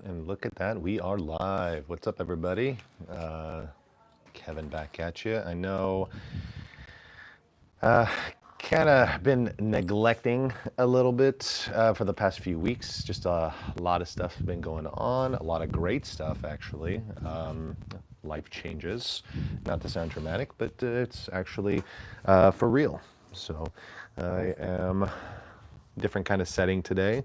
And look at that, we are live. What's up, everybody? Kevin back at you. I know, kind of been neglecting a little bit for the past few weeks. Just a lot of stuff been going on, a lot of great stuff, actually. Life changes, not to sound dramatic, but it's actually for real. So I am different kind of setting today.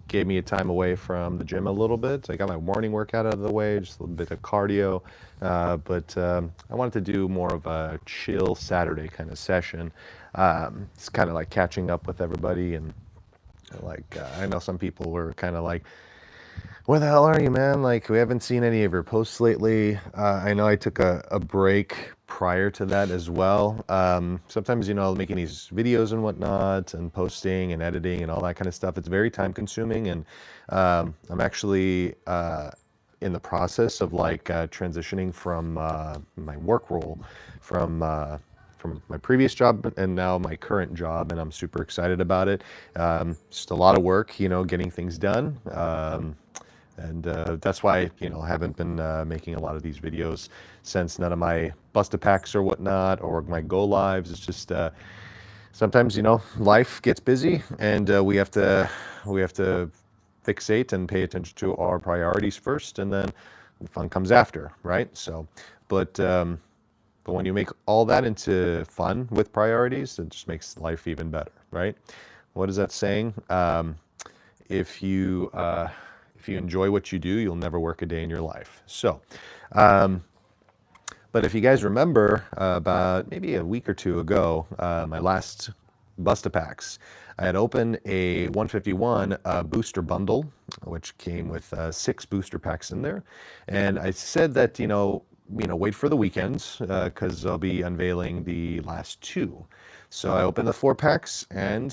Gave me a time away from the gym a little bit. I got my morning workout out of the way, just a little bit of cardio. But I wanted to do more of a chill Saturday kind of session. It's kind of like catching up with everybody. And like, I know some people were kind of like, where the hell are you, man? Like, we haven't seen any of your posts lately. I know I took a break prior to that as well. Sometimes, making these videos and whatnot, and posting and editing and all that kind of stuff, it's very time consuming. And I'm actually in the process of like transitioning from my work role from my previous job and now my current job, and I'm super excited about it. Just a lot of work, getting things done. And that's why, I haven't been making a lot of these videos since none of my Busta Packs or whatnot, or my go lives. It's just sometimes, life gets busy, and we have to fixate and pay attention to our priorities first, and then the fun comes after, right? So, but when you make all that into fun with priorities, it just makes life even better, right? What is that saying? If you if you enjoy what you do, you'll never work a day in your life. So, but if you guys remember, about maybe a week or two ago, my last Busta Packs, I had opened a 151 booster bundle, which came with 6 booster packs in there, and I said that wait for the weekends because I'll be unveiling the last 2. So I opened the 4 packs, and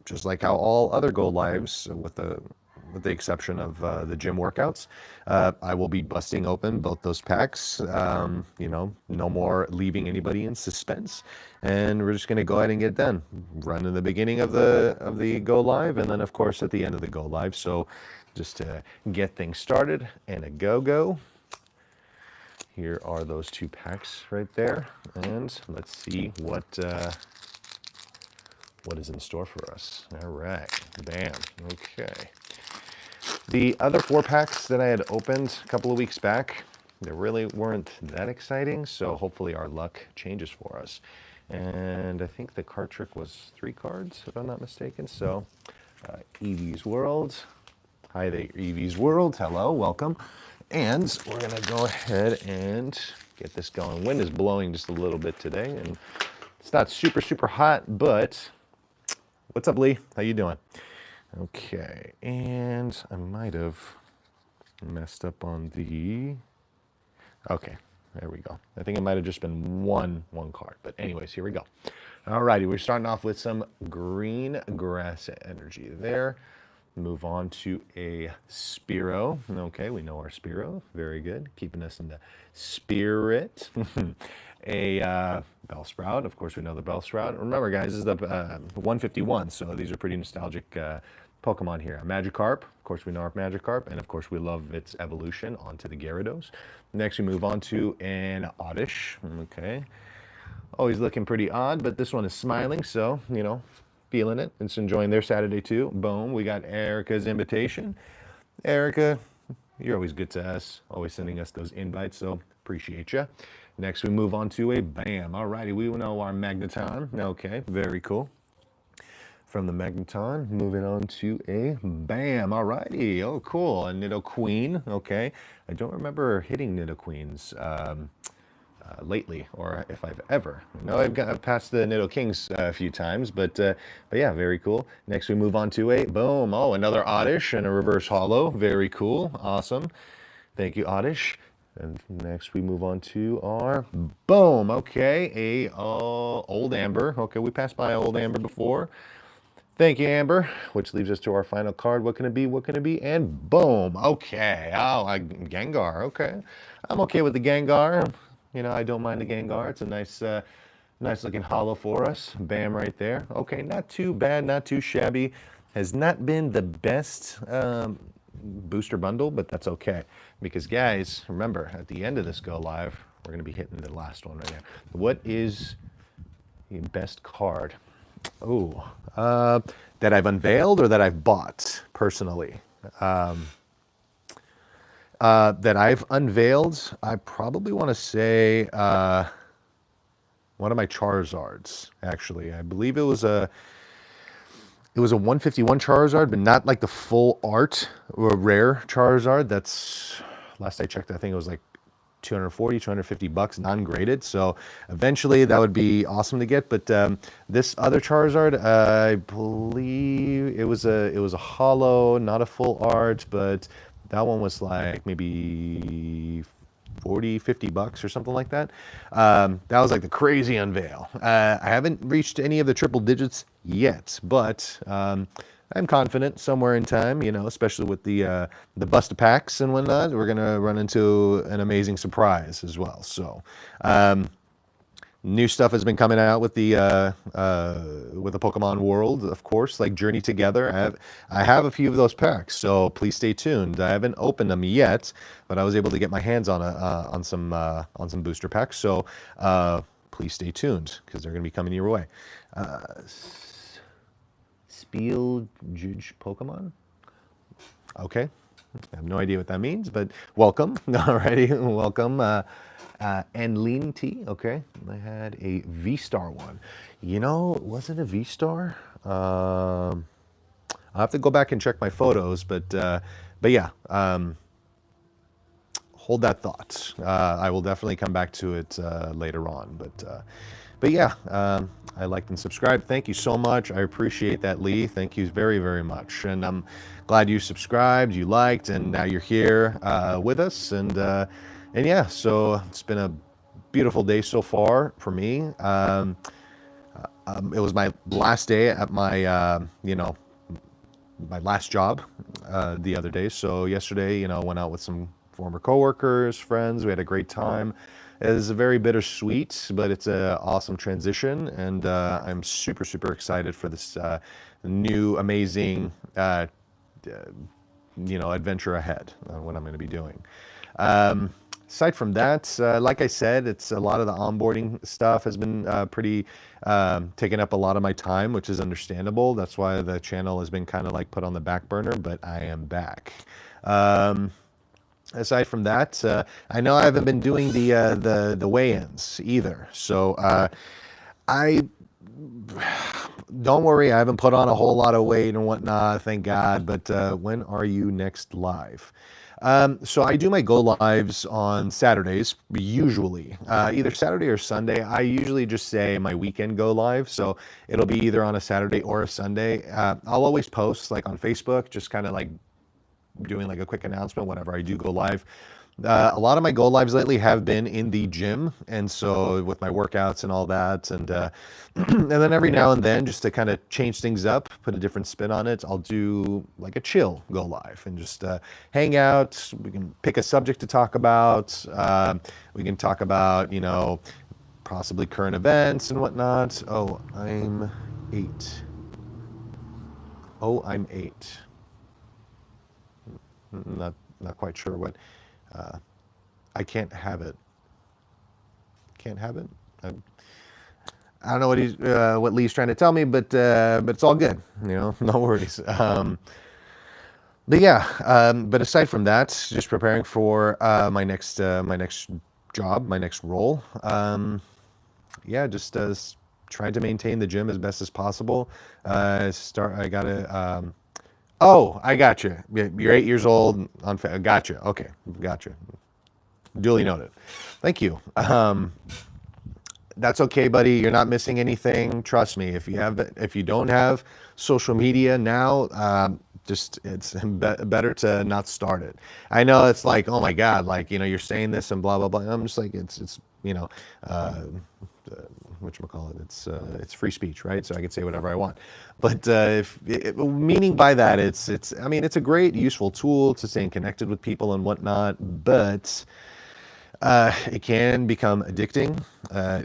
just like how all other go lives, with the exception of the gym workouts, I will be busting open both those packs. No more leaving anybody in suspense, and we're just going to go ahead and get done. Run in the beginning of the go live, and then of course at the end of the go live. So just to get things started and a go. Here are those 2 packs right there, and let's see what is in store for us. All right, bam. Okay. The other 4 packs that I had opened a couple of weeks back, they really weren't that exciting, so hopefully our luck changes for us. And I think the card trick was 3 cards, if I'm not mistaken. So, Evie's World. Hi there, Evie's World. Hello, welcome. And we're gonna go ahead and get this going. Wind is blowing just a little bit today, and it's not super, super hot, but what's up, Lee? How you doing? Okay, and I might have messed up on the... Okay, there we go. I think it might have just been one card, but anyways, here we go. Alrighty, we're starting off with some green grass energy there. Move on to a Spiro. Okay, we know our Spiro. Very good. Keeping us in the spirit. A Bellsprout. Of course, we know the Bellsprout. Remember, guys, this is the 151, so these are pretty nostalgic Pokemon here. A Magikarp. Of course, we know our Magikarp. And, of course, we love its evolution onto the Gyarados. Next, we move on to an Oddish. Okay. Always looking pretty odd, but this one is smiling, so, feeling it. It's enjoying their Saturday too. Boom, we got Erica's invitation. Erica, you're always good to us, always sending us those invites, so appreciate you. Next, we move on to a Bam. Alrighty, we know our Magneton. Okay, very cool. From the Magneton, moving on to a Bam. Alrighty, oh cool, a Nidoqueen. Okay, I don't remember hitting Nidoqueens lately, or if I've ever. No, I've got past the Nidokings a few times, but yeah, very cool. Next, we move on to a Boom. Oh, another Oddish and a Reverse Hollow. Very cool. Awesome. Thank you, Oddish. And next, we move on to our Boom. Okay, a Old Amber. Okay, we passed by Old Amber before. Thank you, Amber, which leaves us to our final card. What can it be? What can it be? And boom. Okay. Oh, Gengar. Okay. I'm okay with the Gengar. I don't mind the Gengar. It's a nice looking hollow for us. Bam right there. Okay, not too bad, not too shabby. Has not been the best booster bundle, but that's okay. Because guys, remember, at the end of this go live, we're gonna be hitting the last one right here. What is the best card? Oh, that I've unveiled or that I've bought personally? That I've unveiled, I probably want to say one of my Charizards. Actually, I believe it was a 151 Charizard, but not like the full art or rare Charizard. That's last I checked, I think it was like 240, 250 bucks non-graded. So eventually that would be awesome to get. But this other Charizard, I believe it was a hollow, not a full art, but that one was like maybe 40, 50 bucks or something like that. That was like the crazy unveil. I haven't reached any of the triple digits yet, but I'm confident somewhere in time, especially with the Busta packs and whatnot, we're gonna run into an amazing surprise as well. So new stuff has been coming out with the Pokemon world, of course, like Journey Together. I have a few of those packs, so please stay tuned. I haven't opened them yet, but I was able to get my hands on some booster packs. So please stay tuned because they're going to be coming your way. Spiel Judge Pokemon. Okay. I have no idea what that means, but welcome. Alrighty, welcome. And Lean T, okay. I had a V-Star one. Was it a V-Star? I'll have to go back and check my photos, but yeah, hold that thought. I will definitely come back to it later on, but yeah, I liked and subscribed. Thank you so much. I appreciate that, Lee. Thank you very, very much. And I'm glad you subscribed, you liked, and now you're here with us. And yeah, so it's been a beautiful day so far for me. It was my last day at my last job the other day. So yesterday, went out with some former coworkers, friends. We had a great time. It is very bittersweet, but it's an awesome transition, and I'm super, super excited for this new, amazing, adventure ahead. What I'm going to be doing. Aside from that, like I said, it's a lot of the onboarding stuff has been pretty taking up a lot of my time, which is understandable. That's why the channel has been kind of like put on the back burner, but I am back. Aside from that, I know I haven't been doing the weigh-ins either. So I don't worry, I haven't put on a whole lot of weight and whatnot, thank God. But when are you next live? So I do my go lives on Saturdays, usually, either Saturday or Sunday. I usually just say my weekend go live. So it'll be either on a Saturday or a Sunday. I'll always post like on Facebook, just kind of like doing like a quick announcement whenever I do go live. A lot of my go lives lately have been in the gym, and so with my workouts and all that, and and then every now and then, just to kind of change things up, put a different spin on it, I'll do like a chill go live and just hang out. We can pick a subject to talk about. We can talk about possibly current events and whatnot. Oh, I'm 8. Oh, I'm 8. Not quite sure what. I can't have it. Can't have it. I don't know what Lee's trying to tell me, but it's all good. No worries. But yeah. But aside from that, just preparing for my next job, my next role. Yeah, just trying to maintain the gym as best as possible. I gotta. Oh, I got you. You're 8 years old. Gotcha. Okay, gotcha. Duly noted. Thank you. That's okay, buddy. You're not missing anything. Trust me. If you don't have social media now, it's better to not start it. I know it's like, oh my God, like you're saying this and blah blah blah. I'm just like it's whatchamacallit, it's free speech, right? So I can say whatever I want. But meaning by that, it's I mean, it's a great, useful tool to staying connected with people and whatnot, but it can become addicting.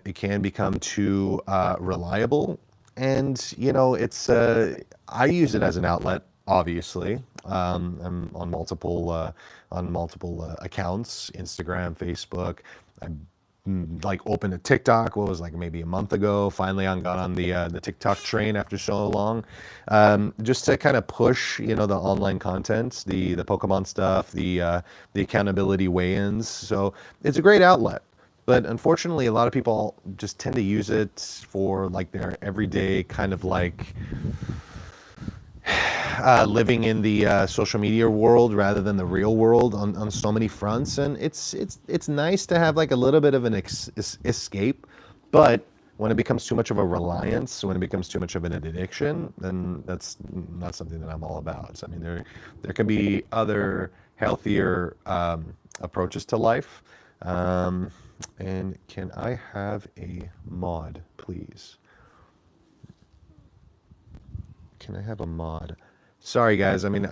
It can become too reliable. And you know, it's I use it as an outlet, obviously. I'm on multiple accounts, Instagram, Facebook. I like opened a TikTok. What was like maybe a month ago. Finally, I got on the TikTok train after so long, just to kind of push the online content, the Pokemon stuff, the accountability weigh-ins. So it's a great outlet. But unfortunately, a lot of people just tend to use it for like their everyday kind of like living in the social media world rather than the real world on so many fronts. And it's nice to have like a little bit of an escape, but when it becomes too much of a reliance, when it becomes too much of an addiction, then that's not something that I'm all about. So, I mean, there can be other healthier approaches to life. Um, and can I have a mod, please? Can I have a mod? Sorry, guys. I mean,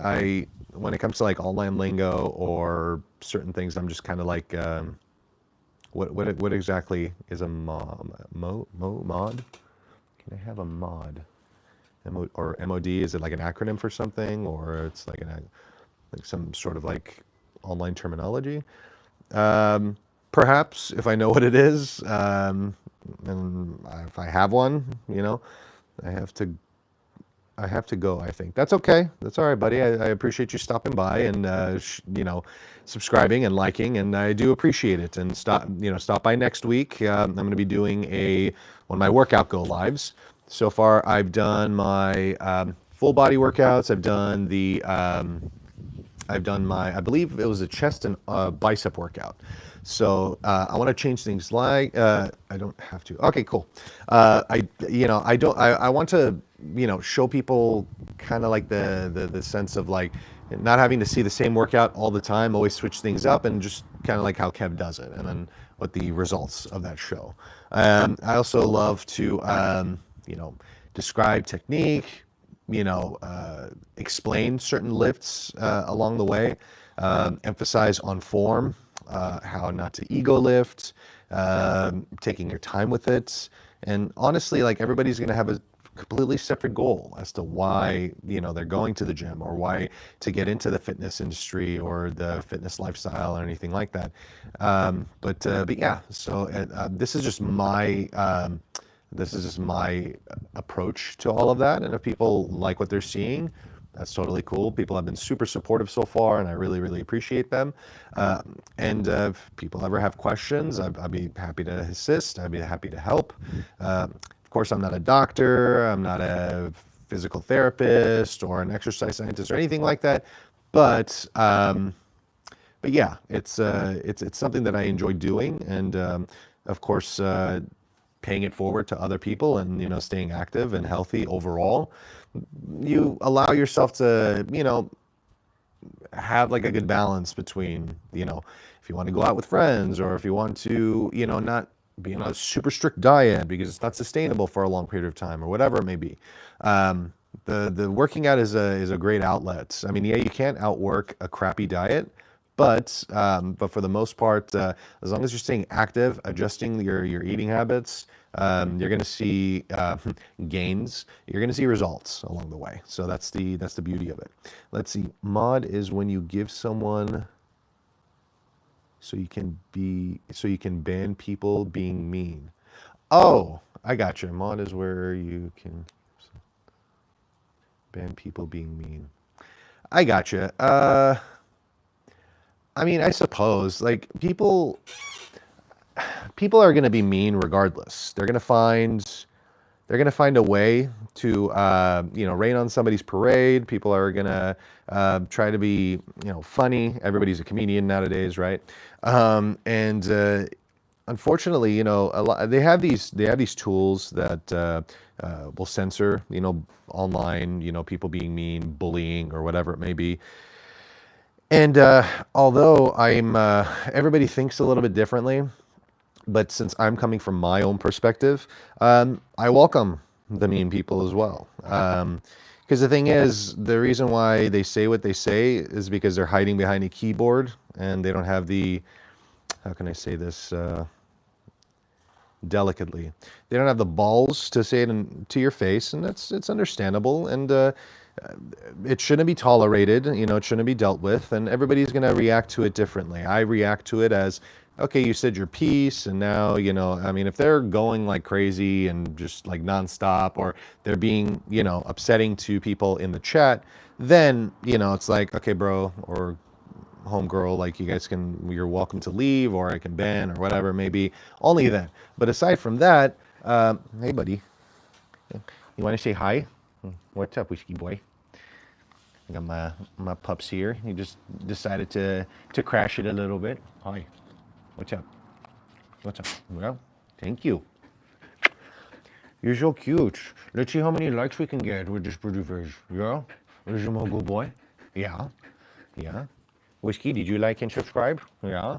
when it comes to like online lingo or certain things, I'm just kind of like, what exactly is a mod? Can I have a mod? Or MOD? Is it like an acronym for something, or it's like like some sort of like online terminology? Um, Perhaps if I know what it is, and if I have one, I have to I have to go, I think. That's okay. That's all right, buddy. I appreciate you stopping by and subscribing and liking, and I do appreciate it. And stop by next week. I'm going to be doing one of my workout go lives. So far, I've done my full body workouts. I've done I believe it was a chest and bicep workout. So I want to change things. Like I don't have to. Okay, cool. I don't. I want to, show people kind of like the sense of like not having to see the same workout all the time. Always switch things up and just kind of like how Kev does it, and then what the results of that show. I also love to, describe technique, explain certain lifts along the way, emphasize on form, how not to ego lift, taking your time with it. And honestly, like everybody's going to have a completely separate goal as to why they're going to the gym or why to get into the fitness industry or the fitness lifestyle or anything like that. But yeah, so this is just my approach to all of that. And if people like what they're seeing, that's totally cool. People have been super supportive so far, and I really, really appreciate them. And if people ever have questions, I'd be happy to assist. I'd be happy to help. Of course, I'm not a doctor. I'm not a physical therapist or an exercise scientist or anything like that. But yeah, it's something that I enjoy doing, and of course, paying it forward to other people, and staying active and healthy overall. You allow yourself to have like a good balance between if you want to go out with friends, or if you want to not be on a super strict diet because it's not sustainable for a long period of time, or whatever it may be. The working out is a great outlet. I mean, yeah, you can't outwork a crappy diet, but for the most part, as long as you're staying active, adjusting your eating habits, you're going to see gains. You're going to see results along the way. So that's the beauty of it. Let's see. Mod is when you give someone so you can ban people being mean. Oh, I got you. Mod is where you can ban people being mean. I got you. I mean, I suppose like people are going to be mean regardless. They're going to find a way to rain on somebody's parade. People are going to try to be funny. Everybody's a comedian nowadays, right? And unfortunately, they have these tools that will censor online people being mean, bullying, or whatever it may be. And although everybody thinks a little bit differently, but since I'm coming from my own perspective, I welcome the mean people as well. Because the thing is, the reason why they say what they say is because they're hiding behind a keyboard and they don't have how can I say this, delicately. They don't have the balls to say it to your face, and it's understandable. And it shouldn't be tolerated. You know, it shouldn't be dealt with, and everybody's going to react to it differently. I react to it as, okay, you said your piece, and now, you know, I mean, if they're going like crazy and just like nonstop, or they're being, you know, upsetting to people in the chat, then, you know, it's like, okay, bro, or homegirl, like you guys you're welcome to leave, or I can ban, or whatever it may be, only then. But aside from that, hey, buddy, you want to say hi? What's up, whiskey boy? I got my pups here. He just decided to crash it a little bit. Hi. What's up? What's up? Well, thank you. You're so cute. Let's see how many likes we can get with this pretty face. Yeah? Is you a good boy? Yeah. Yeah. Whiskey, did you like and subscribe? Yeah.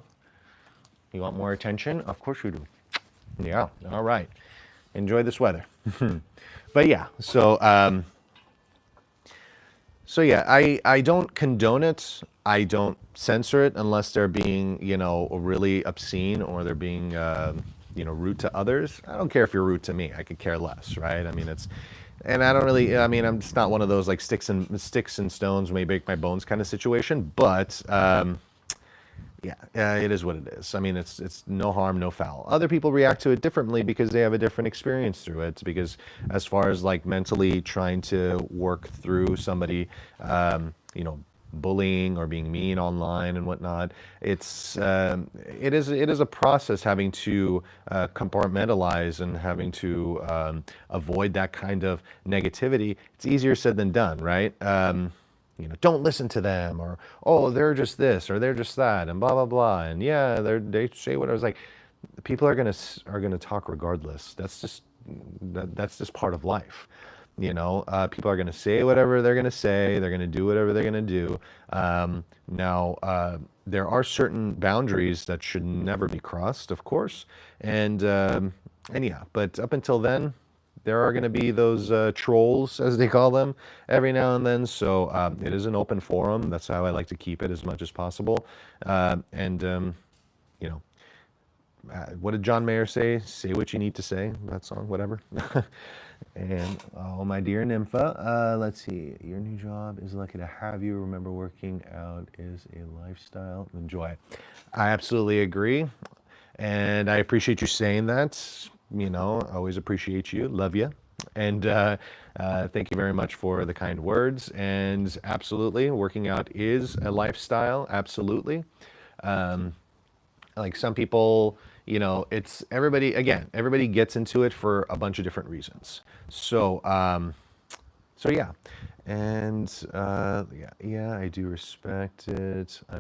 You want more attention? Of course you do. Yeah. All right. Enjoy this weather. But yeah, so yeah, I don't condone it. I don't censor it unless they're being, you know, really obscene, or they're being, you know, rude to others. I don't care if you're rude to me. I could care less, right? I mean, and I don't really. I mean, I'm just not one of those like sticks and stones may break my bones kind of situation. But yeah, it is what it is. I mean, it's no harm, no foul. Other people react to it differently because they have a different experience through it. Because as far as like mentally trying to work through somebody, you know, bullying or being mean online and whatnot, it is a process having to compartmentalize and having to avoid that kind of negativity. It's easier said than done, right? You know, don't listen to them, or, oh, they're just this, or they're just that, and blah blah blah, and yeah, they say what I was like. People are gonna talk regardless. That's just part of life. You know, people are gonna say whatever they're gonna say. They're gonna do whatever they're gonna do. Now, there are certain boundaries that should never be crossed, of course, and yeah, but up until then, there are going to be those trolls, as they call them, every now and then. So it is an open forum. That's how I like to keep it as much as possible. You know, what did John Mayer say? Say what you need to say. That song, whatever. And oh, my dear Nympha, let's see. Your new job is lucky to have you. Remember, working out is a lifestyle. Enjoy it. I absolutely agree. And I appreciate you saying that. You know, always appreciate you. Love you. And thank you very much for the kind words. And absolutely, working out is a lifestyle. Absolutely. Like some people, you know, it's everybody, again, everybody gets into it for a bunch of different reasons. So, so yeah. And yeah, I do respect it. I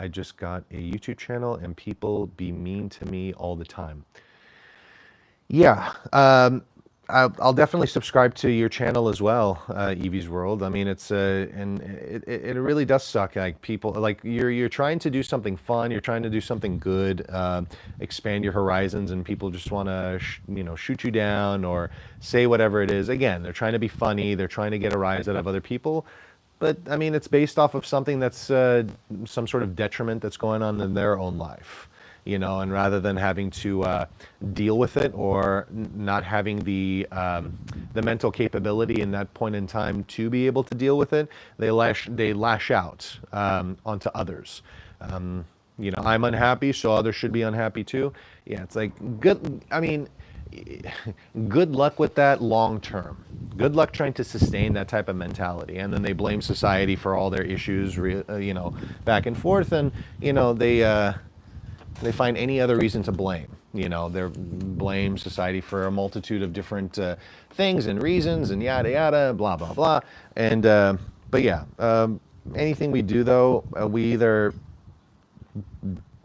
just got a YouTube channel and people be mean to me all the time. Yeah, I'll definitely subscribe to your channel as well, Evie's World. I mean, and it really does suck. Like people, like you're trying to do something fun, you're trying to do something good, expand your horizons, and people just want to, you know, shoot you down or say whatever it is. Again, they're trying to be funny, they're trying to get a rise out of other people. But I mean, it's based off of something that's some sort of detriment that's going on in their own life, you know. And rather than having to deal with it, or not having the mental capability in that point in time to be able to deal with it, they lash out onto others. You know, I'm unhappy, so others should be unhappy too. Yeah, it's like good. I mean, good luck with that long term. Good luck trying to sustain that type of mentality. And then they blame society for all their issues, you know, back and forth. And, you know, they find any other reason to blame. You know, they blame society for a multitude of different things and reasons and yada, yada, blah, blah, blah. And, but yeah, anything we do though,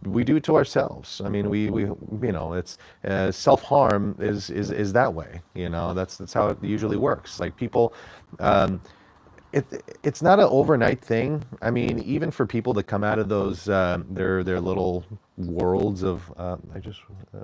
we do it to ourselves. I mean, we you know, it's self-harm is that way. You know, that's how it usually works. Like people, it's not an overnight thing. I mean, even for people that come out of those their little worlds of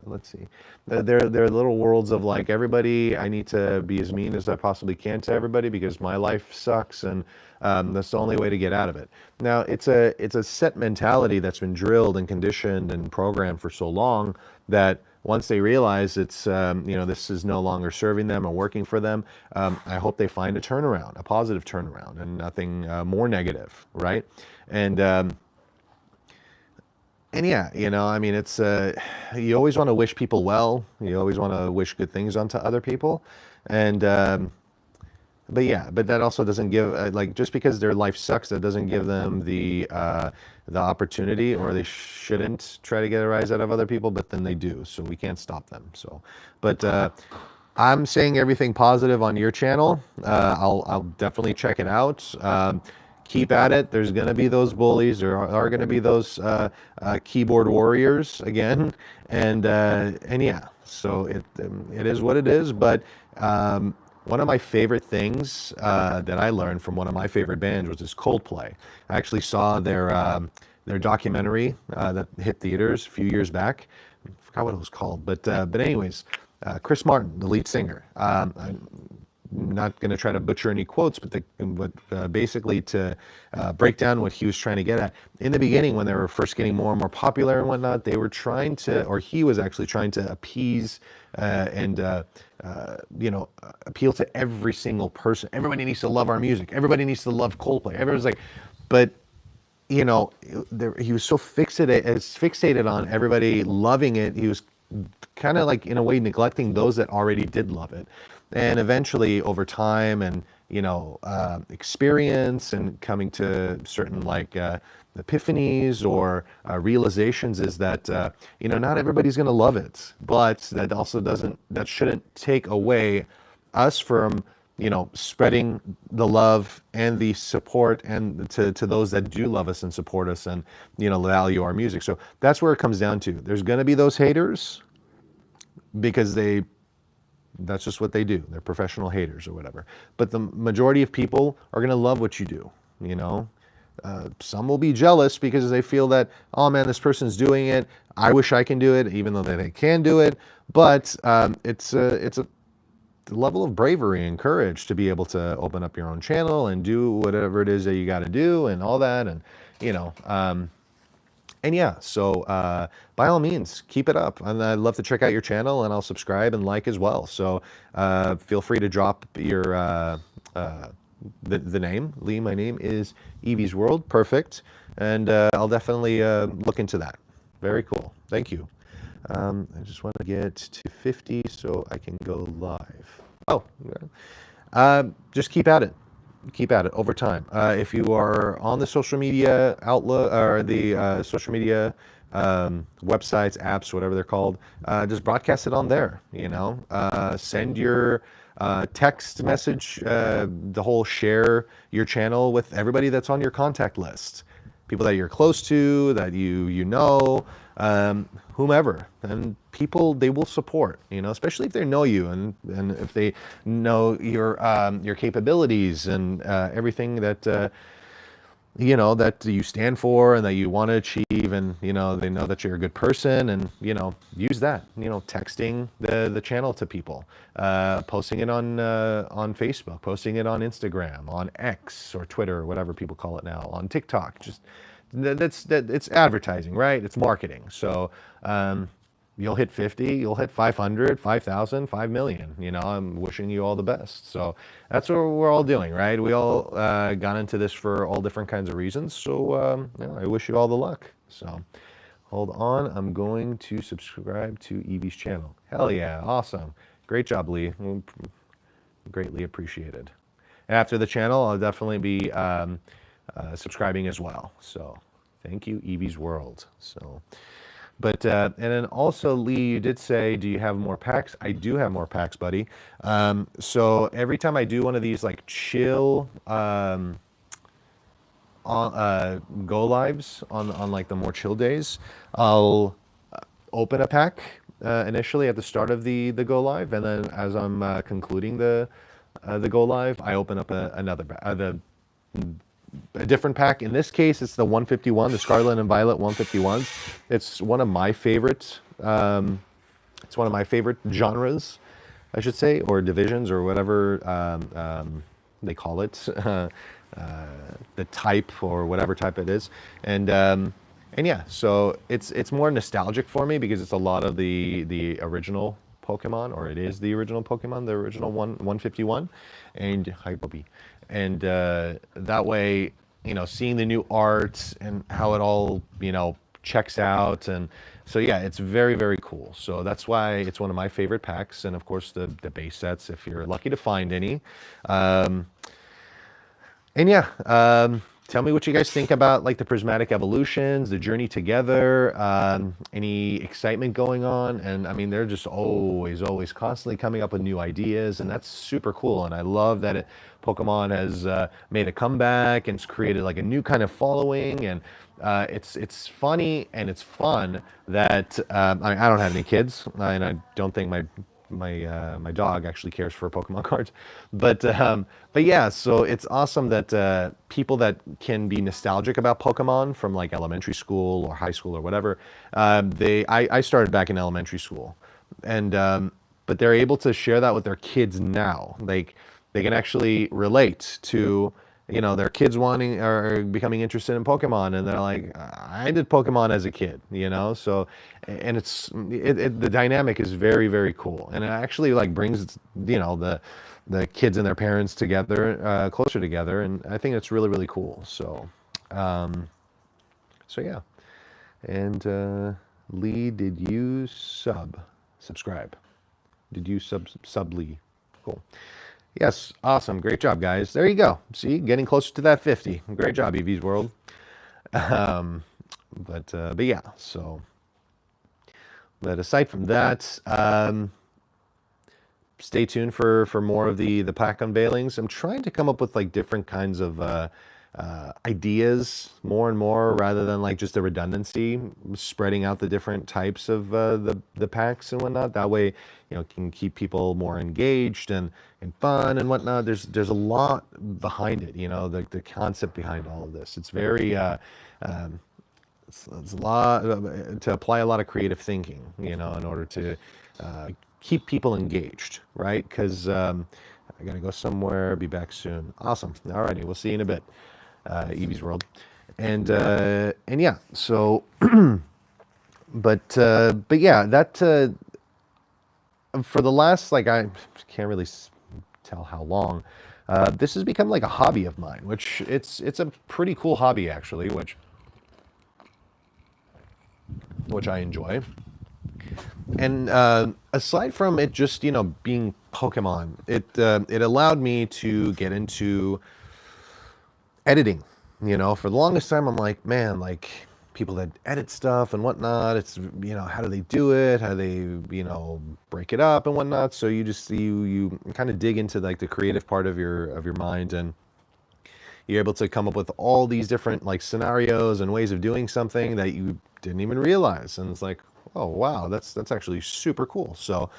let's see, their little worlds of like, everybody, I need to be as mean as I possibly can to everybody because my life sucks, and that's the only way to get out of it. Now, it's a set mentality that's been drilled and conditioned and programmed for so long that once they realize it's, this is no longer serving them or working for them, I hope they find a turnaround, a positive turnaround, and nothing more negative, right? And and yeah, I mean, it's you always want to wish people well. You always want to wish good things onto other people, and but yeah, but that also doesn't give like, just because their life sucks, that doesn't give them the opportunity, or they shouldn't try to get a rise out of other people, but then they do, so we can't stop them. So, but I'm saying everything positive on your channel. I'll definitely check it out. Keep at it. There's going to be those bullies. There are going to be those keyboard warriors again, and yeah. So it is what it is. But one of my favorite things that I learned from one of my favorite bands was this Coldplay. I actually saw their documentary that hit theaters a few years back. I forgot what it was called, but anyways, Chris Martin, the lead singer. I'm not going to try to butcher any quotes, but basically to break down what he was trying to get at. In the beginning, when they were first getting more and more popular and whatnot, they were trying to, or he was actually trying to appease and appeal to every single person. Everybody needs to love our music. Everybody needs to love Coldplay. Everyone's like, but he was so fixated on everybody loving it. He was kind of like, in a way, neglecting those that already did love it. And eventually, over time and experience and coming to certain epiphanies or realizations, is that not everybody's going to love it, but that shouldn't take away us from spreading the love and the support and to those that do love us and support us and value our music. So that's where it comes down to. There's going to be those haters, because that's just what they do. They're professional haters or whatever. But the majority of people are going to love what you do. Some will be jealous because they feel that, oh man, this person's doing it, I wish I can do it, even though they can do it. But it's a level of bravery and courage to be able to open up your own channel and do whatever it is that you got to do and all that. And yeah, so by all means, keep it up. And I'd love to check out your channel, and I'll subscribe and like as well. So feel free to drop your the name. Lee, my name is Evie's World. Perfect. And I'll definitely look into that. Very cool. Thank you. I just want to get to 50 so I can go live. Oh, just keep at it. Keep at it over time. If you are on the social media outlet or the social media websites, apps, whatever they're called, just broadcast it on there. Send your text message, the whole share your channel with everybody that's on your contact list, people that you're close to, that you know, whomever. And people, they will support, especially if they know you and if they know your capabilities and everything that that you stand for and that you want to achieve, and they know that you're a good person, and use that, texting the channel to people, posting it on Facebook, posting it on Instagram, on X or Twitter, or whatever people call it now, on TikTok. Just it's advertising, right? It's marketing. So you'll hit 50, you'll hit 500, 5,000, 5 million. I'm wishing you all the best. So that's what we're all doing, right? We all got into this for all different kinds of reasons. So I wish you all the luck. So hold on, I'm going to subscribe to Evie's channel. Hell yeah, awesome. Great job, Lee. Greatly appreciated. After the channel, I'll definitely be subscribing as well. So thank you, Evie's World. So, but and then also, Lee, you did say, do you have more packs? I do have more packs, buddy. So every time I do one of these chill go lives on like the more chill days, I'll open a pack initially at the start of the go live, and then as I'm concluding the go live, I open up a different pack. In this case, it's the 151, the Scarlet and Violet 151s. It's one of my favorite. It's one of my favorite genres, I should say, or divisions, or whatever they call it, the type, or whatever type it is. And And yeah, so it's more nostalgic for me because it's a lot of the original Pokemon, or it is the original Pokemon, the original 151, and hi Bobby, and that way, seeing the new art and how it all checks out, and so yeah, it's very very cool. So that's why it's one of my favorite packs, and of course the base sets if you're lucky to find any. Um, and yeah, tell me what you guys think about like the prismatic evolutions, the journey together, any excitement going on. And I mean, they're just always constantly coming up with new ideas, and that's super cool. And I love that Pokemon has made a comeback and it's created like a new kind of following. And it's funny and it's fun that I don't have any kids, and I don't think my dog actually cares for Pokemon cards, but yeah, so it's awesome that people that can be nostalgic about Pokemon from like elementary school or high school or whatever, I started back in elementary school, and but they're able to share that with their kids now. Like they can actually relate to their kids wanting or becoming interested in Pokemon, and they're like, I did Pokemon as a kid, so and the dynamic is very very cool, and it actually like brings the kids and their parents together, closer together, and I think it's really really cool. Um, so yeah, and Lee, did you subscribe? Did you sub Lee? Cool. Yes, awesome. Great job, guys. There you go. See, getting closer to that 50. Great job, EV's World. Um, but yeah, so, but aside from that, stay tuned for more of the pack unveilings. I'm trying to come up with like different kinds of ideas more and more rather than like just a redundancy, spreading out the different types of the packs and whatnot. That way, can keep people more engaged and fun and whatnot. There's a lot behind it, the concept behind all of this. It's very um, it's a lot to apply a lot of creative thinking, in order to keep people engaged, right? Because I gotta go somewhere, be back soon. Awesome. Alrighty, we'll see you in a bit. Evie's World, and yeah. So, but yeah, that for the last like I can't really tell how long. This has become like a hobby of mine, which it's a pretty cool hobby actually, which I enjoy. And aside from it just being Pokemon, it allowed me to get into editing. For the longest time, I'm like, man, like people that edit stuff and whatnot. It's how do they do it? How do they break it up and whatnot? So you kind of dig into like the creative part of your mind, and you're able to come up with all these different like scenarios and ways of doing something that you didn't even realize. And it's like, oh wow, that's actually super cool. So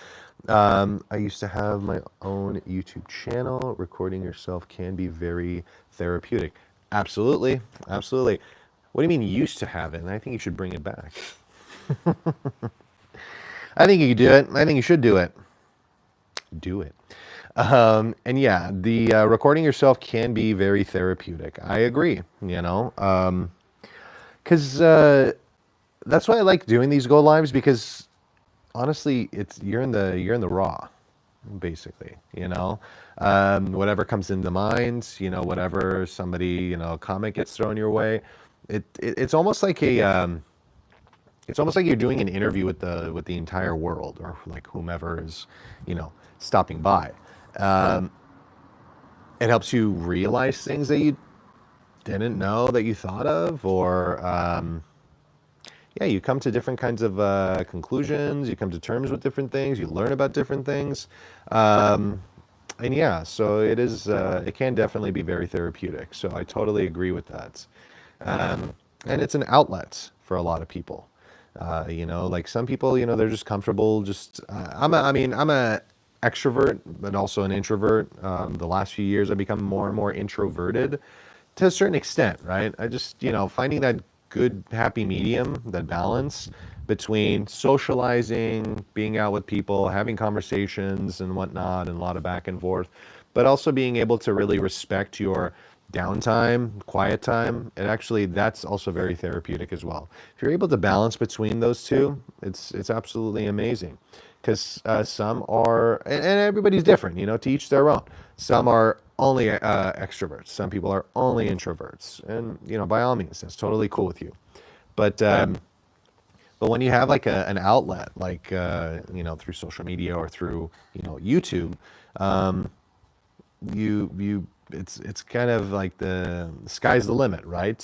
I used to have my own YouTube channel. Recording yourself can be very therapeutic. Absolutely, absolutely. What do you mean you used to have it? And I think you should bring it back. I think you could do it. I think you should do it. Do it. And yeah, the recording yourself can be very therapeutic. I agree, because that's why I like doing these go lives, because honestly, you're in the raw, basically. Whatever comes into mind, whatever somebody, comment gets thrown your way, it's almost like it's almost like you're doing an interview with the entire world, or like whomever is, stopping by. Um, it helps you realize things that you didn't know that you thought of, or yeah, you come to different kinds of conclusions. You come to terms with different things. You learn about different things, um, and yeah, so it can definitely be very therapeutic. So I totally agree with that, and it's an outlet for a lot of people. Like some people, they're just comfortable. Just I'm a extrovert, but also an introvert. The last few years, I've become more and more introverted to a certain extent, right? I just, finding that good, happy medium, that balance between socializing, being out with people, having conversations and whatnot, and a lot of back and forth, but also being able to really respect your downtime, quiet time, and actually that's also very therapeutic as well. If you're able to balance between those two, it's absolutely amazing. Because some are, and everybody's different, you know, to each their own. Some are only extroverts. Some people are only introverts, and you know, by all means, that's totally cool with you. But but when you have like an outlet, like you know, through social media or through YouTube, um, you it's kind of like the sky's the limit, right?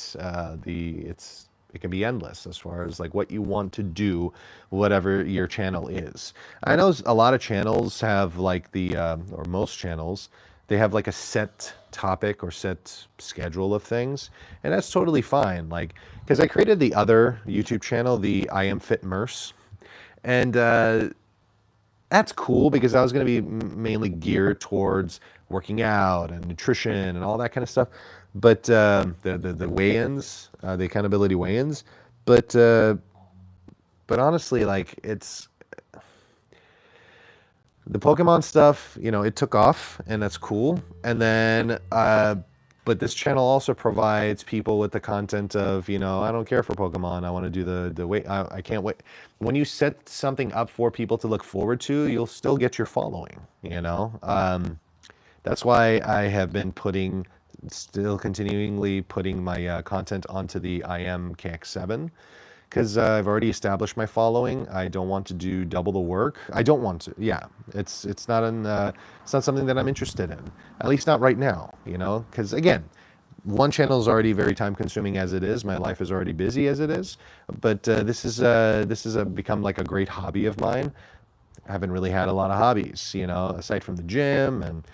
It can be endless as far as like what you want to do, whatever your channel is. I know a lot of channels have like or most channels, they have like a set topic or set schedule of things, and that's totally fine. Like, because I created the other YouTube channel, the iAMkx7’s, and that's cool because I was going to be mainly geared towards working out and nutrition and all that kind of stuff. But the weigh-ins, the accountability weigh-ins, but uh, but honestly, like it's the Pokemon stuff, you know, it took off and that's cool. And then, but this channel also provides people with the content of, you know, I don't care for Pokemon. I want to do the wait. I can't wait. When you set something up for people to look forward to, you'll still get your following, you know? That's why I have been still continually putting my content onto the iAMkx7, because I've already established my following. I don't want to do double the work. I don't want to. Yeah, it's not something that I'm interested in. At least not right now. You know, because again, one channel is already very time consuming as it is. My life is already busy as it is. But this is become like a great hobby of mine. I haven't really had a lot of hobbies, you know, aside from the gym and,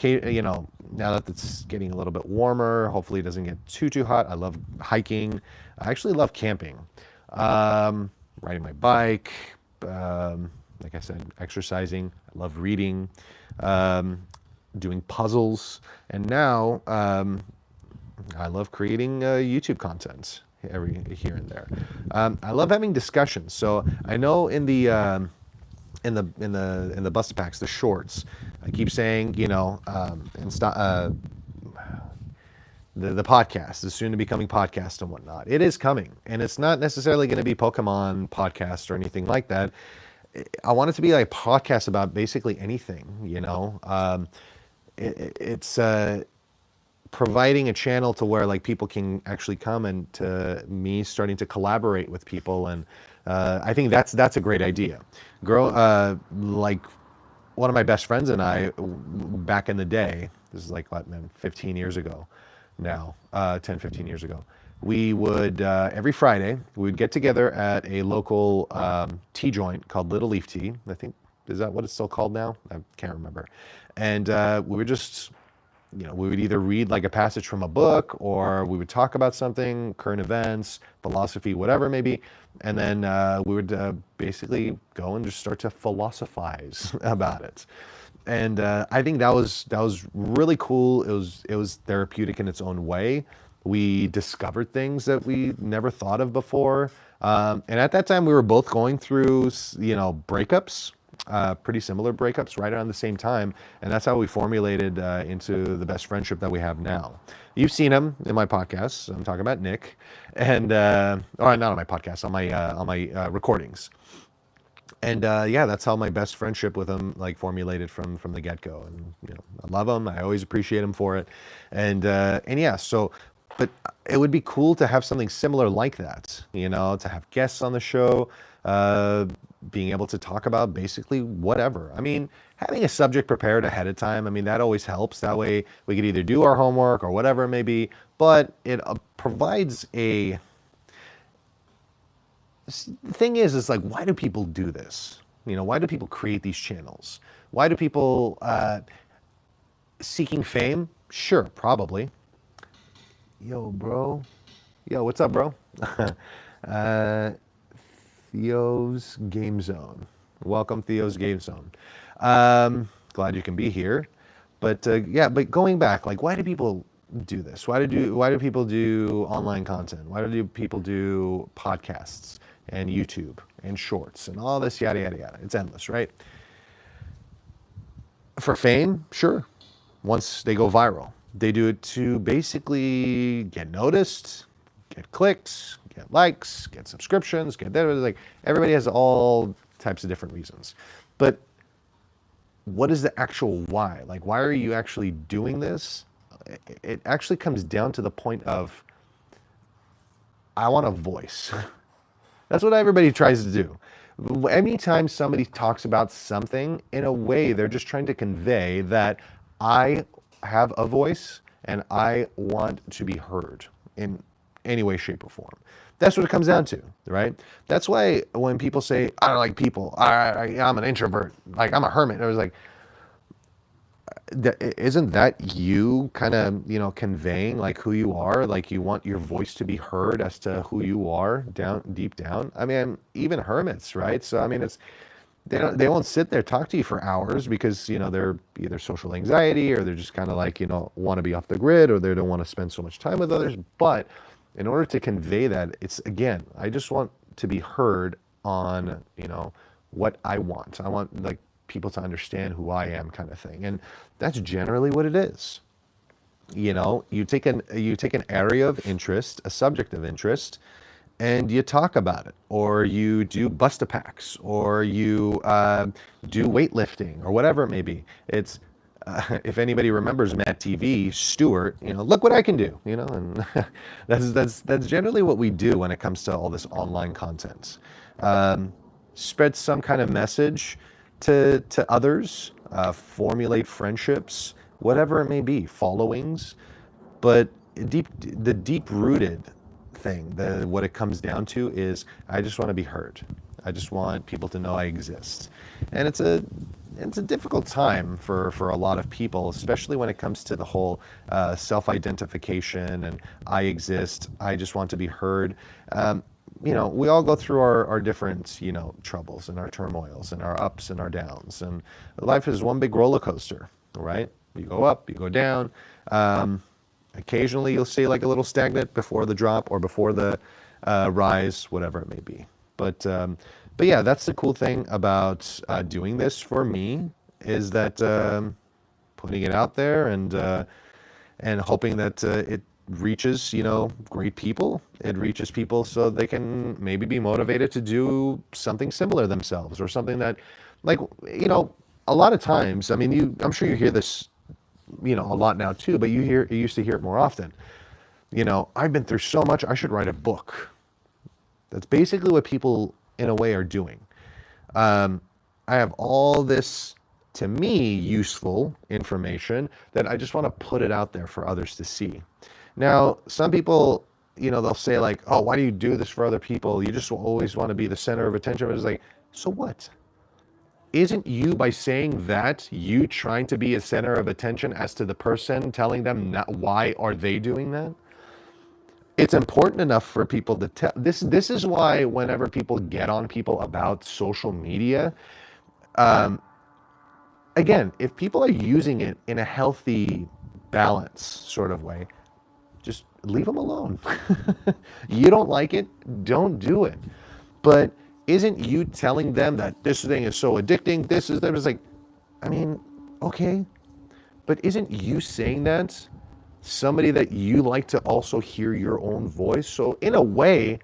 you know, now that it's getting a little bit warmer, hopefully it doesn't get too hot. I love hiking. I actually love camping, riding my bike, like I said, exercising. I love reading, doing puzzles, and now I love creating YouTube content every here and there. I love having discussions. So I know in the bus packs, the shorts, I keep saying, you know, and stop the podcast, the soon to be coming podcast and whatnot. It is coming, and it's not necessarily going to be Pokemon podcast or anything like that. I want it to be like a podcast about basically anything, you know. It's providing a channel to where like people can actually come and to me starting to collaborate with people, and I think that's a great idea. Like one of my best friends and I back in the day, this is like what, man, 15 years ago now, 10, 15 years ago, we would every Friday we would get together at a local tea joint called Little Leaf Tea. I think, is that what it's still called now? I can't remember. And we would just, you know, we would either read like a passage from a book, or we would talk about something, current events, philosophy, whatever it may be. And then we would basically go and just start to philosophize about it. And I think that was really cool. It was therapeutic in its own way. We discovered things that we never thought of before. And at that time, we were both going through, you know, breakups, pretty similar breakups right around the same time. And that's how we formulated into the best friendship that we have now. You've seen him in my podcast. I'm talking about Nick, and or not on my podcast, on my recordings. And yeah, that's how my best friendship with him like formulated from the get-go. And you know, I love him. I always appreciate him for it. And yeah, so, but it would be cool to have something similar like that. You know, to have guests on the show, being able to talk about basically whatever. I mean, having a subject prepared ahead of time, I mean, that always helps. That way we could either do our homework or whatever it may be. But it provides a the thing is like, why do people do this? You know, why do people create these channels? Why do people seeking fame? Sure, probably. Yo, bro. Yo, what's up, bro? Theo's Game Zone. Welcome, Theo's Game Zone. Glad you can be here. But yeah, but going back, like, why do people do this? Why do people do online content? Why do people do podcasts and YouTube and shorts and all this yada yada yada? It's endless, right? For fame, sure. Once they go viral. They do it to basically get noticed, get clicks, get likes, get subscriptions, get that. Like everybody has all types of different reasons. But what is the actual why? Like, why are you actually doing this? It actually comes down to the point of, I want a voice. That's what everybody tries to do. Anytime somebody talks about something, in a way, they're just trying to convey that I have a voice and I want to be heard in any way, shape, or form. That's what it comes down to, right? That's why when people say, I don't like people, I'm an introvert, like I'm a hermit, I was like, isn't that you kind of, conveying like who you are? Like you want your voice to be heard as to who you are down deep down. I mean, even hermits, right? So I mean, they won't sit there talk to you for hours because they're either social anxiety or they're just kind of like want to be off the grid, or they don't want to spend so much time with others. But in order to convey that, it's again, I just want to be heard on what I want. I want like people to understand who I am, kind of thing. And that's generally what it is. You take an area of interest, a subject of interest, and you talk about it, or you do bust-a-packs, or you do weightlifting, or whatever it may be. It's if anybody remembers Matt TV, Stewart, look what I can do, and that's generally what we do when it comes to all this online content. Spread some kind of message to others, formulate friendships, whatever it may be, followings. But the deep rooted thing, what it comes down to is, I just want to be heard. I just want people to know I exist. And it's a difficult time for a lot of people, especially when it comes to the whole self-identification and I exist, I just want to be heard. We all go through our different, troubles and our turmoils and our ups and our downs. And life is one big roller coaster, right? You go up, you go down. Occasionally you'll see like a little stagnant before the drop or before the rise, whatever it may be. But yeah, that's the cool thing about doing this for me, is that putting it out there and hoping that it reaches great people. It reaches people so they can maybe be motivated to do something similar themselves, or something that, like, a lot of times, I mean, I'm sure you hear this a lot now too, but you used to hear it more often. I've been through so much, I should write a book. That's basically what people in a way are doing. I have all this, to me, useful information that I just want to put it out there for others to see. Now, some people, they'll say like, oh, why do you do this for other people? You just always want to be the center of attention. It's like, so what? Isn't you, by saying that, you trying to be a center of attention as to the person, telling them not, why are they doing that? It's important enough for people to tell. This is why whenever people get on people about social media, again, if people are using it in a healthy balance sort of way, just leave them alone. You don't like it, don't do it. But isn't you telling them that this thing is so addicting, this is that? It's like, I mean, okay, but isn't you saying that somebody that you like to also hear your own voice? So in a way,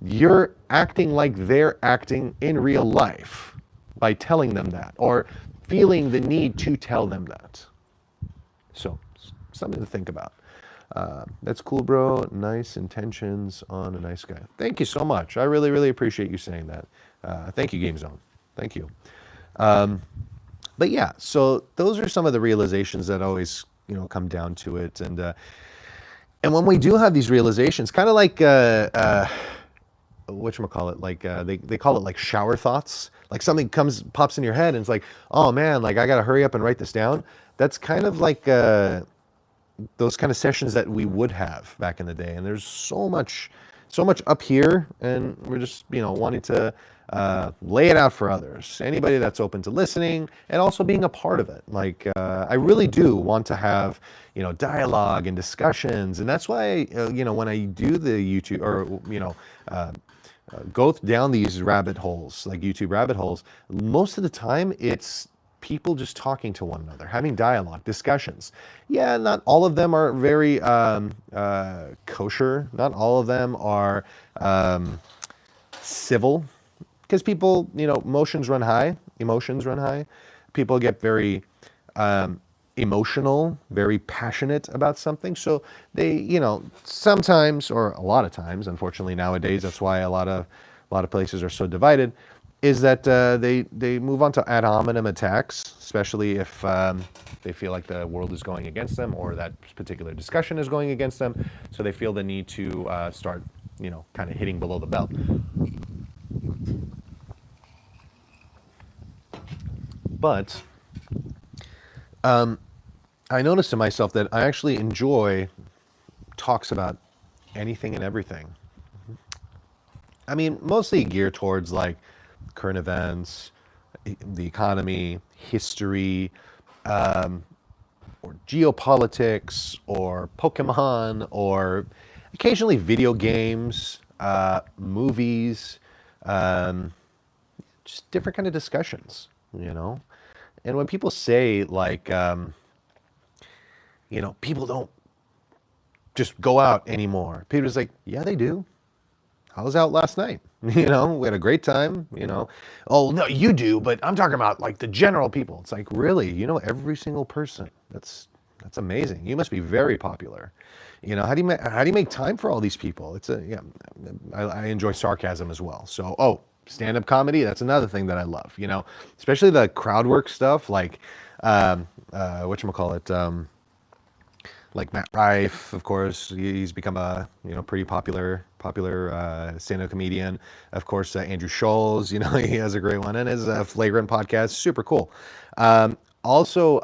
you're acting like they're acting in real life by telling them that, or feeling the need to tell them that. So something to think about. That's cool, bro. Nice intentions on a nice guy. Thank you so much. I really, really appreciate you saying that. Thank you, Game Zone. Thank you. But yeah, so those are some of the realizations that always, come down to it. And when we do have these realizations, kind of like, whatchamacallit, like they call it like shower thoughts. Like something pops in your head and it's like, oh man, like I got to hurry up and write this down. That's kind of like those kind of sessions that we would have back in the day. And there's so much up here, and we're just, wanting to lay it out for others. Anybody that's open to listening and also being a part of it. Like, I really do want to have, dialogue and discussions. And that's why, when I do the YouTube, or, go down these rabbit holes, like YouTube rabbit holes, most of the time it's people just talking to one another, having dialogue, discussions. Yeah, not all of them are very kosher. Not all of them are civil, because people, emotions run high. Emotions run high. People get very emotional, very passionate about something. So they, sometimes, or a lot of times, unfortunately nowadays, that's why a lot of places are so divided, is that they move on to ad hominem attacks, especially if they feel like the world is going against them or that particular discussion is going against them. So they feel the need to start, kind of hitting below the belt. But I noticed to myself that I actually enjoy talks about anything and everything. I mean, mostly geared towards like current events, the economy, history, or geopolitics, or Pokemon, or occasionally video games, movies, just different kind of discussions, And when people say like, people don't just go out anymore. People just like, yeah, they do. I was out last night. We had a great time. Oh no, you do, but I'm talking about like the general people. It's like, really, every single person. That's amazing. You must be very popular. How do you make time for all these people? I enjoy sarcasm as well. So, stand-up comedy, that's another thing that I love. Especially the crowd work stuff, like whatchamacallit, like Matt Rife, of course, he's become a pretty popular stand-up comedian. Of course, Andrew Scholes, he has a great one, and his Flagrant podcast, super cool. Also,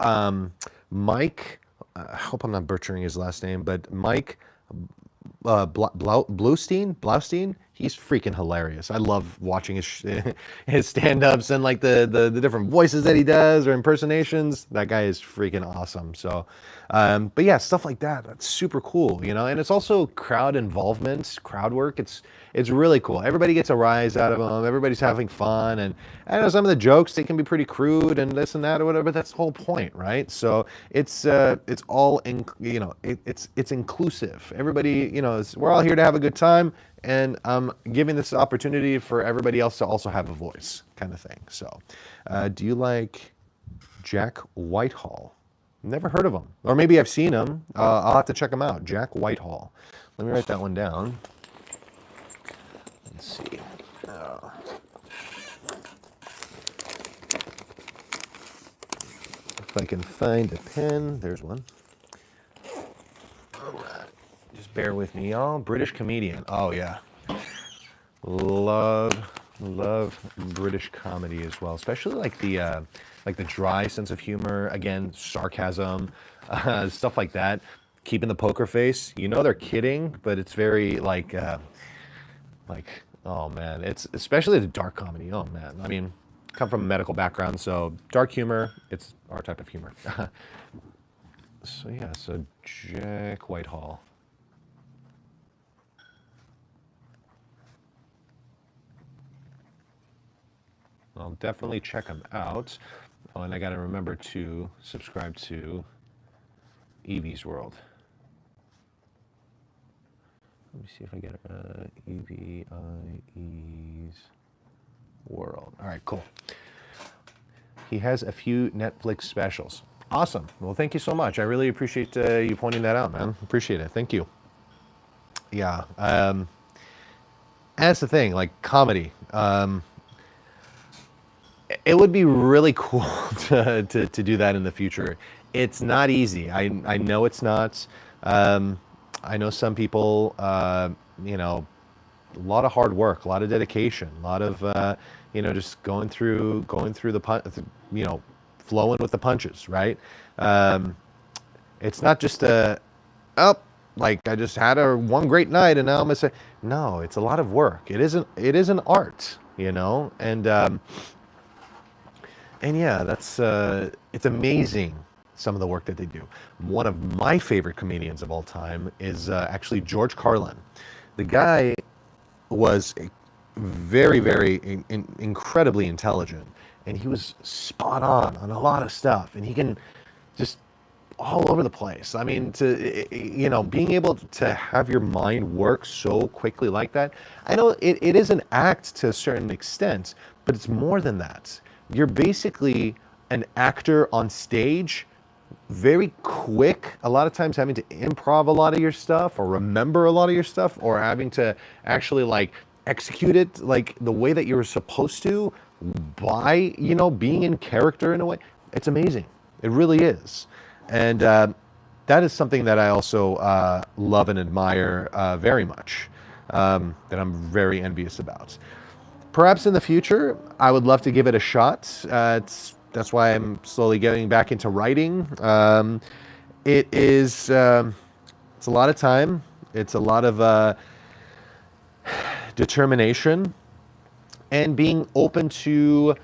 Mike, I hope I'm not butchering his last name, but Mike Blaustein, he's freaking hilarious. I love watching his stand-ups and like the different voices that he does or impersonations. That guy is freaking awesome. So, but yeah, stuff like that. That's super cool, And it's also crowd involvement, crowd work. It's really cool. Everybody gets a rise out of them. Everybody's having fun, and I know some of the jokes, they can be pretty crude and this and that or whatever. But that's the whole point, right? So it's all it's inclusive. Everybody, we're all here to have a good time, and I'm giving this opportunity for everybody else to also have a voice, kind of thing. So, do you like Jack Whitehall? Never heard of him, or maybe I've seen him. I'll have to check him out. Jack Whitehall. Let me write that one down. Let's see. If I can find a pen, there's one. All right. Just bear with me, y'all. British comedian. Oh yeah, love British comedy as well, especially like the dry sense of humor. Again, sarcasm, stuff like that. Keeping the poker face. They're kidding, but it's very like oh man, it's especially the dark comedy. Oh man, I mean, come from a medical background, so dark humor. It's our type of humor. So yeah, so Jack Whitehall. I'll definitely check him out. Oh, and I got to remember to subscribe to Evie's World. Let me see if I get EVIE's World. All right, cool. He has a few Netflix specials. Awesome. Well, thank you so much. I really appreciate you pointing that out, man. Appreciate it. Thank you. Yeah. That's the thing, like comedy. It would be really cool to do that in the future. It's not easy. I know it's not. I know some people, a lot of hard work, a lot of dedication, a lot of, just going through the, flowing with the punches, right? It's not just like I just had one great night and now I'm gonna say, no, it's a lot of work. It is an art, and yeah, it's amazing some of the work that they do. One of my favorite comedians of all time is actually George Carlin. The guy was very, very incredibly intelligent, and he was spot on a lot of stuff, and he can just all over the place. I mean, being able to have your mind work so quickly like that. I know it is an act to a certain extent, but it's more than that. You're basically an actor on stage, very quick, a lot of times having to improv a lot of your stuff or remember a lot of your stuff or having to actually like execute it like the way that you were supposed to by, being in character in a way. It's amazing. It really is. And that is something that I also love and admire very much, that I'm very envious about. Perhaps in the future, I would love to give it a shot. That's why I'm slowly getting back into writing. It is it's a lot of time. It's a lot of determination and being open to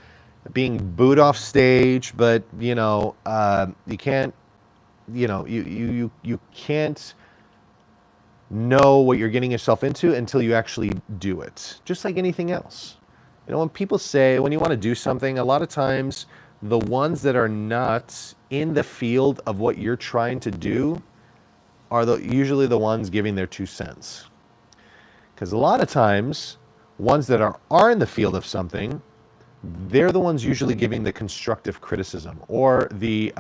being booed off stage. But you can't. You can't know what you're getting yourself into until you actually do it. Just like anything else. When people say, when you want to do something, a lot of times the ones that are not in the field of what you're trying to do are usually the ones giving their 2 cents. Because a lot of times, ones that are in the field of something, they're the ones usually giving the constructive criticism or the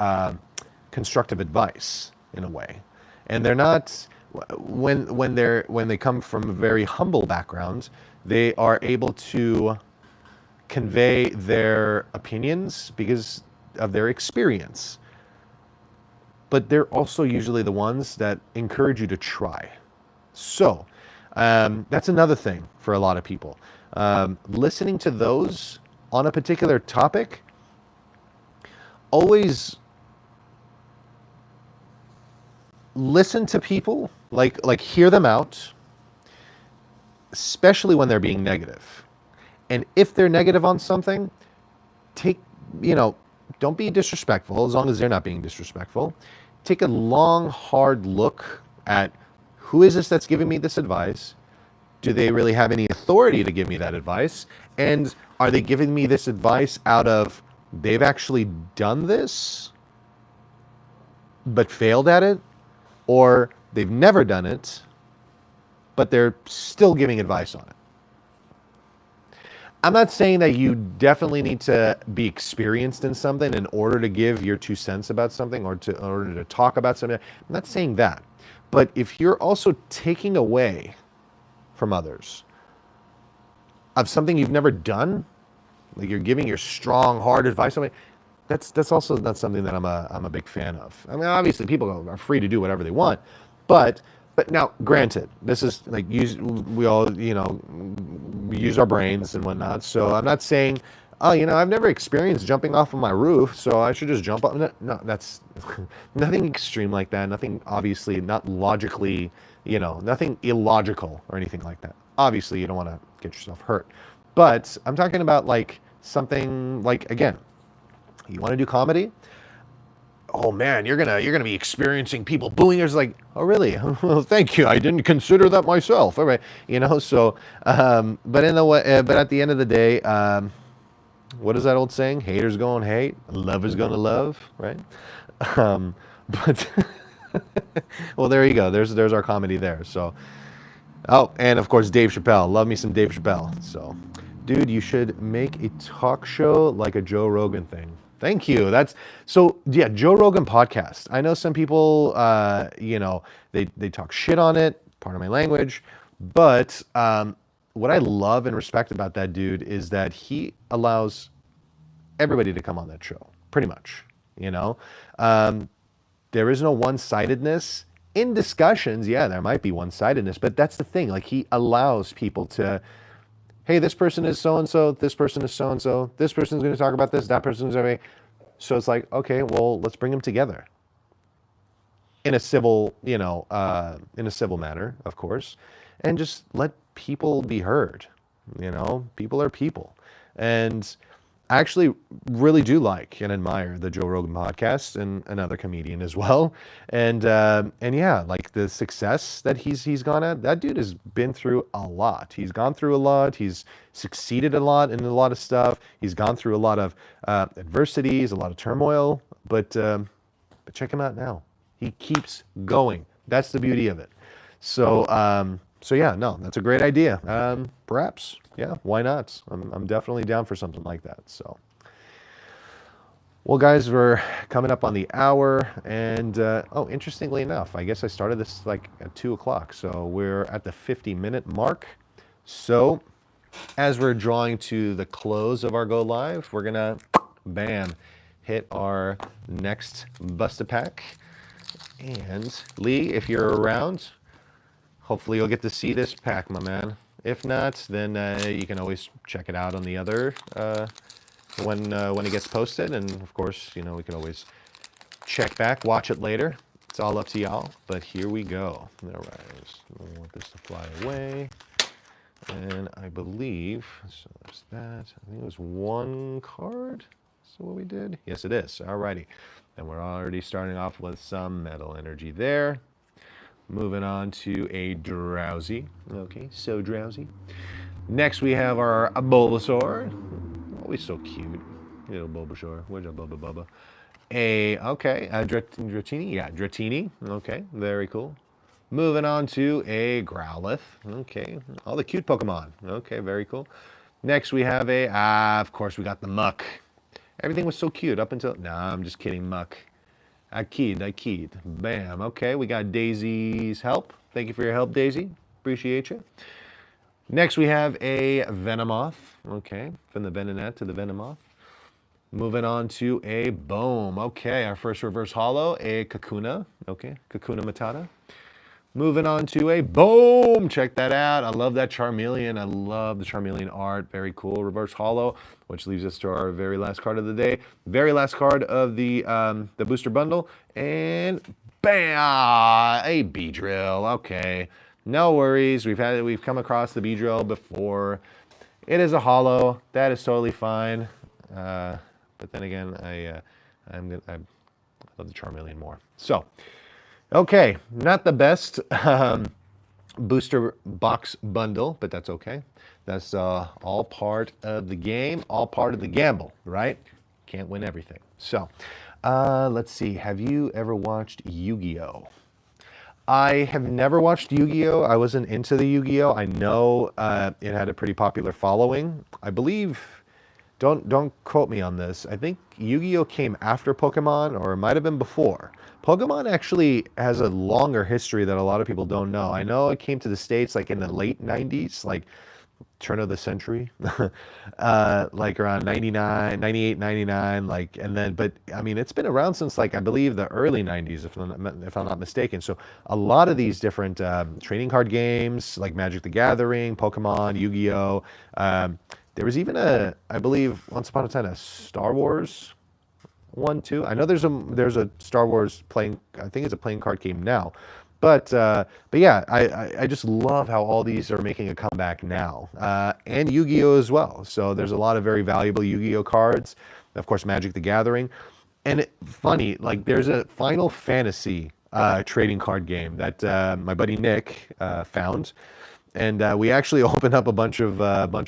constructive advice in a way. And they're not, when they come from a very humble background, they are able to convey their opinions because of their experience. But they're also usually the ones that encourage you to try. So that's another thing for a lot of people. Listening to those on a particular topic, always listen to people, like hear them out, especially when they're being negative. And if they're negative on something, don't be disrespectful as long as they're not being disrespectful. Take a long, hard look at who is this that's giving me this advice? Do they really have any authority to give me that advice? And are they giving me this advice out of they've actually done this but failed at it? Or they've never done it, but they're still giving advice on it? I'm not saying that you definitely need to be experienced in something in order to give your 2 cents about something or in order to talk about something. I'm not saying that. But if you're also taking away from others of something you've never done, like you're giving your strong, hard advice, that's also not something that I'm a big fan of. I mean, obviously people are free to do whatever they want, but now, granted, this is like we all we use our brains and whatnot. So I'm not saying, oh, I've never experienced jumping off of my roof, so I should just jump up. No, that's nothing extreme like that. Nothing, obviously, not logically, nothing illogical or anything like that. Obviously, you don't want to get yourself hurt. But I'm talking about like something like, again, you want to do comedy? Oh man, you're gonna be experiencing people booing. It's like, oh really? Well, thank you. I didn't consider that myself. All right, So, but at the end of the day, what is that old saying? Haters gonna hate, lovers gonna love, right? But well, there you go. There's our comedy there. So, oh, and of course Dave Chappelle. Love me some Dave Chappelle. So, dude, you should make a talk show like a Joe Rogan thing. Thank you. Yeah, Joe Rogan podcast. I know some people, they talk shit on it, pardon my language, but what I love and respect about that dude is that he allows everybody to come on that show, pretty much, There is no one-sidedness. In discussions, yeah, there might be one-sidedness, but that's the thing. Like, he allows people to, hey, this person is so-and-so, this person is so-and-so, this person's going to talk about this, that person's going to... So it's like, okay, well, let's bring them together. In a civil, manner, of course. And just let people be heard. People are people. And I actually really do like and admire the Joe Rogan podcast and another comedian as well. And yeah, like the success that he's gone at, that dude has been through a lot. He's gone through a lot. He's succeeded a lot in a lot of stuff. He's gone through a lot of adversities, a lot of turmoil. But check him out now. He keeps going. That's the beauty of it. So yeah, no, that's a great idea. Perhaps, yeah, why not? I'm definitely down for something like that. So, well, guys, we're coming up on the hour, and oh, interestingly enough, I guess I started this like at 2 o'clock, so we're at the 50-minute mark. So, as we're drawing to the close of our go live, we're gonna, bam, hit our next busted pack. And Lee, if you're around, hopefully you'll get to see this pack, my man. If not, then you can always check it out on the other when it gets posted. And of course, you know, we can always check back, watch it later. It's all up to y'all. But here we go. All right, I want this to fly away. And I believe, so there's that. I think it was one card. So what we did? Yes, it is. Alrighty. And we're already starting off with some metal energy there. Moving on to a drowsy. Okay, so drowsy. Next we have our Bulbasaur. Always so cute. Little Bulbasaur. Where's our Bubba? Okay, Dratini. Yeah, Dratini. Okay, very cool. Moving on to a Growlithe. Okay, all the cute Pokemon. Okay, very cool. Next we have of course we got the Muck. Everything was so cute up until, nah, I'm just kidding, Muck. I keyed. Bam. Okay, we got Daisy's help. Thank you for your help, Daisy. Appreciate you. Next, we have a Venomoth. Okay, from the Venonat to the Venomoth. Moving on to a Boom. Okay, our first reverse holo, a Kakuna. Okay, Kakuna Matata. Moving on to a Boom. Check that out. I love that Charmeleon. I love the Charmeleon art. Very cool. Reverse holo, which leaves us to our very last card of the day. Very last card of the booster bundle. And bam, a Beedrill. Okay, no worries. We've come across the Beedrill before. It is a holo. That is totally fine. But then again, I love the Charmeleon more. So. Okay, not the best booster box bundle, but that's okay. That's all part of the game, all part of the gamble, right? Can't win everything. So, let's see. Have you ever watched Yu-Gi-Oh? I have never watched Yu-Gi-Oh. I wasn't into the Yu-Gi-Oh. I know it had a pretty popular following. I believe, don't quote me on this. I think Yu-Gi-Oh came after Pokemon, or it might have been before. Pokemon actually has a longer history that a lot of people don't know. I know it came to the States like in the late 90s, like turn of the century, like around 99, 98, 99, like, and then, but I mean, it's been around since like, I believe the early 90s, if I'm not mistaken. So a lot of these different trading card games, like Magic the Gathering, Pokemon, Yu-Gi-Oh, there was even I believe, once upon a time, a Star Wars one too. I know there's a Star Wars playing. I think it's a playing card game now, but yeah, I just love how all these are making a comeback now, and Yu-Gi-Oh as well. So there's a lot of very valuable Yu-Gi-Oh cards. Of course, Magic the Gathering, and funny, like there's a Final Fantasy trading card game that my buddy Nick found. And we actually opened up a bunch of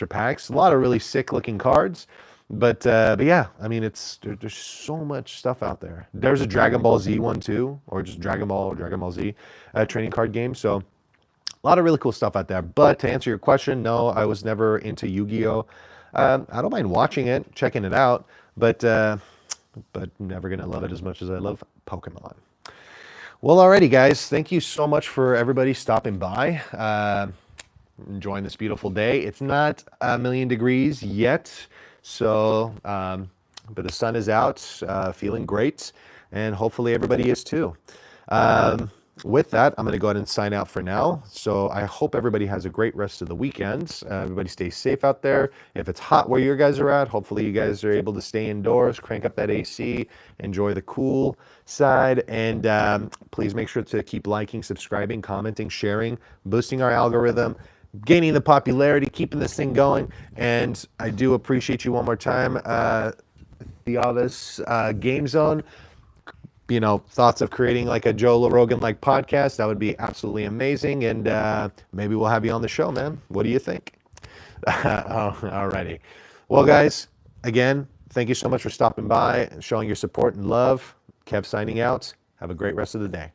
packs. A lot of really sick looking cards, but yeah, I mean, there's so much stuff out there. There's a Dragon Ball Z one too, or just Dragon Ball Z trading card game. So a lot of really cool stuff out there. But to answer your question, no, I was never into Yu-Gi-Oh. I don't mind watching it, checking it out, but never gonna love it as much as I love Pokemon. Well, alrighty, guys. Thank you so much for everybody stopping by. Enjoying this beautiful day. It's not a million degrees yet, so but the sun is out, feeling great, and hopefully everybody is too. With that, I'm going to go ahead and sign out for now. So I hope everybody has a great rest of the weekend. Everybody stay safe out there. If it's hot where you guys are at, hopefully you guys are able to stay indoors, crank up that AC, enjoy the cool side, and please make sure to keep liking, subscribing, commenting, sharing, boosting our algorithm. gaining the popularity, keeping this thing going. And I do appreciate you one more time, the Game Zone. Thoughts of creating like a Joe Rogan like podcast, that would be absolutely amazing. And maybe we'll have you on the show, man. What do you think? Alrighty. Well, guys, again, thank you so much for stopping by and showing your support and love. Kev signing out. Have a great rest of the day.